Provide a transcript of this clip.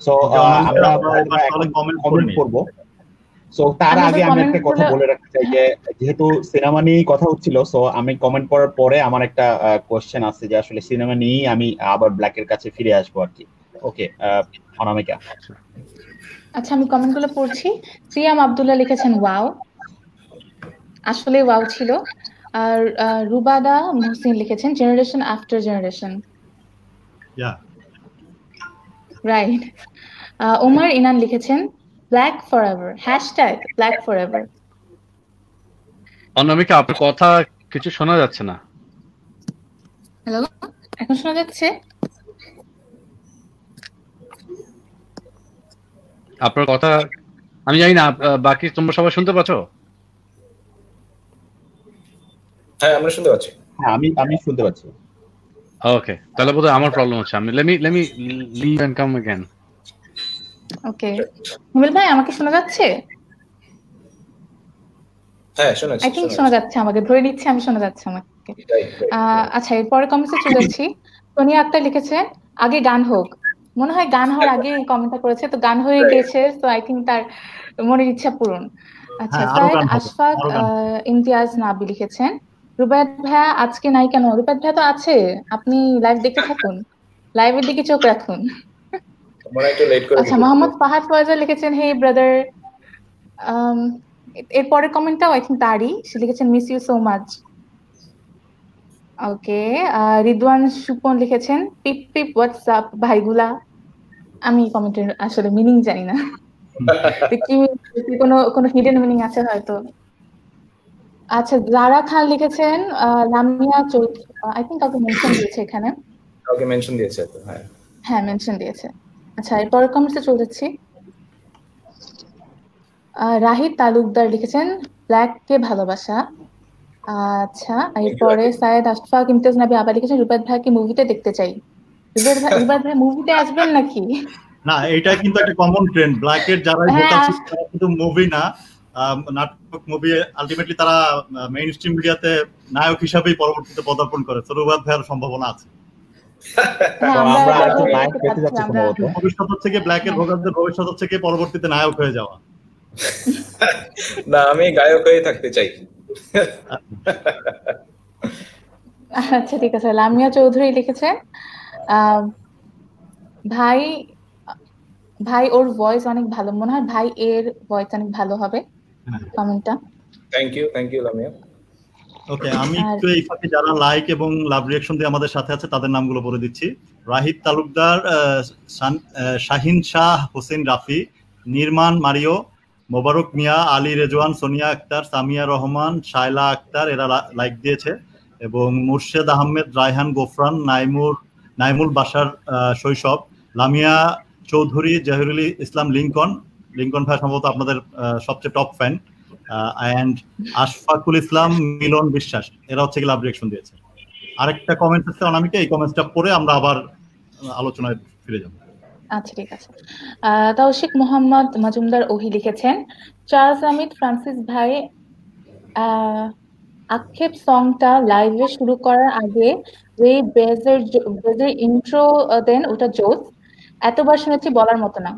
So আমরা এখন comment করব। সো তার আগে আমি একটা কথা বলে রাখতে চাই যে যেহেতু সিনেমা নিয়েই কথা হচ্ছিল, সো আমি কমেন্ট করার পরে আমার একটা কোশ্চেন আছে যে আসলে সিনেমা নিয়েই আমি আবার ব্ল্যাকের কাছে ফিরে আসবো আর কি। ওকে, অনামিকা। আচ্ছা, আমি কমেন্টগুলো পড়ছি। সিয়াম আব্দুল্লাহ লিখেছেন ওয়াও, আসলে ওয়াও ছিল। আর রুবাদা মুহসিন লিখেছেন generation after generation. Right. Omar Inan লিখেছেন black forever, hashtag black forever. Anamika, আপনার কথা কিছু শোনা যাচ্ছে না। হ্যালো, এখন শোনা যাচ্ছে? আপনার কথা আমি জানি না, বাকি তোমরা সবাই শুনতে পাচ্ছ? হ্যাঁ, আমরা শুনতে পাচ্ছি। হ্যাঁ, আমি শুনতে পাচ্ছি। ওকে, তাহলে বোধহয় আমার প্রবলেম হচ্ছে। আমি let me leave and come again. ওকে, হিমেল ভাই আমাকে শোনা যাচ্ছে? হ্যাঁ, শোনা যাচ্ছে। আই থিংক শোনা যাচ্ছে, আমাকে ধরে নিচ্ছে আমি শোনা যাচ্ছে আমাকে। আচ্ছা, এরপরে কমেন্টে চলে যাচ্ছি। সোনিয়া আক্তার লিখেছে আগে গান হোক। মনে হয় গান হওয়ার আগে কমেন্টটা করেছে, তো গান হয়ে গিয়েছে, তো আই থিংক তার মনের ইচ্ছা পূরণ। আচ্ছা, সাইদ আশফাক ইমতিয়াজ নাবি লিখেছেন রুবায়েত ভাইয়া আজকে নাই কেন? রুবায়েত ভাইয়া তো আছে, আপনি লাইভ দেখতে থাকুন, লাইভের দিকে চোখ রাখুন। আচ্ছা, মোহাম্মদ ফাহাদ ফয়জা লিখেছেন হে ব্রাদার। এর পরের কমেন্টটাও আই থিংক তারই, সে লিখেছেন মিস ইউ সো মাচ। ওকে, রিদওয়ান সুপন লিখেছেন পিপ পিপ হোয়াটসঅ্যাপ ভাইগুলা। আমি কমেন্টের আসলে মিনিং জানি না, কি কোনো হিডেন মিনিং আছে হয়তো। আচ্ছা, জারা খান লিখেছেন লামিয়া চৌধুরী, আই থিংক কাউকে মেনশন দিয়েছে এখানে। কাউকে মেনশন দিয়েছে তো? হ্যাঁ, মেনশন দিয়েছে। আচ্ছা, এরপরের কমেন্টে চলে যাচ্ছি। রাহিদ তালুকদার লিখেছেন ব্ল্যাককে ভালোবাসা। আচ্ছা, এরপরে সায়েদ আশফাক ইমতিয়াজ নাবি আবার লিখেছেন রুবায়েত ভাইকে মুভিতে দেখতে চাই। রুবায়েত ভাই মুভিতে আসবেন নাকি? না, এটা কিন্তু একটা কমন ট্রেন্ড, ব্ল্যাকের যারা ভোকাল তারা কিন্তু মুভি না, নাটক মুভি আলটিমেটলি তারা মেইন স্ট্রিম মিডিয়াতে নায়ক হিসাবেই পরবর্তীতে পদার্পণ করে। তো রুবায়েত ভাইয়ের সম্ভাবনা আছে। ভবিষ্যৎ থেকে ব্ল্যাকের ভোকালদের ভবিষ্যৎ থেকে পরবর্তীতে নায়ক হয়ে যাওয়া। না, আমি গায়ক হয়ে থাকতে চাই। আচ্ছা, ঠিক আছে। লামিয়া চৌধুরী লিখেছে ভাই ভাই ওর ভয়েস অনেক ভালো, মনে হয় ভাই এর ভয়েস অনেক ভালো হবে। কমেন্টটা থ্যাংক ইউ লামিয়া। ওকে, আমি একটু এই ফাঁকে যারা লাইক এবং লাভ রিঅ্যাকশন দিয়ে আমাদের সাথে আছে তাদের নামগুলো বলে দিচ্ছি। রাহিদ তালুকদার, শাহিন শাহ হোসেন রাফি, নির্মাণ মারিও, মোবারক মিয়া, আলী রেজওয়ান, সোনিয়া আক্তার, সামিয়া রহমান, শায়লা আক্তার, এরা লাইক দিয়েছে। এবং মুর্শেদ আহমেদ, রায়হান গোফরান, নাইমুল বাশার শৈশব, লামিয়া চৌধুরী, জহিরুল ইসলাম লিঙ্কন ভাই সম্ভবত আপনাদের সবচেয়ে টপ ফ্যান, অ্যান্ড আশফাকুল ইসলাম, মিলন বিশ্বাস, এরা হচ্ছে লাভ রিঅ্যাকশন দিয়েছে। আরেকটা কমেন্ট আছে অনামিকা, এই কমেন্টটা পড়ে আমরা আবার আলোচনায় ফিরে যাব। আচ্ছা, ঠিক আছে। তাওশিক মোহাম্মদ মজুমদার ওহি লিখেছেন চার্লস আহমেদ ফ্রান্সিস ভাই আক্ষেপ সংটা লাইভে শুরু করার আগে যে বেজের ইন্ট্রো দেন ওটা জোস, এতবার শুনেছি বলার মতো না।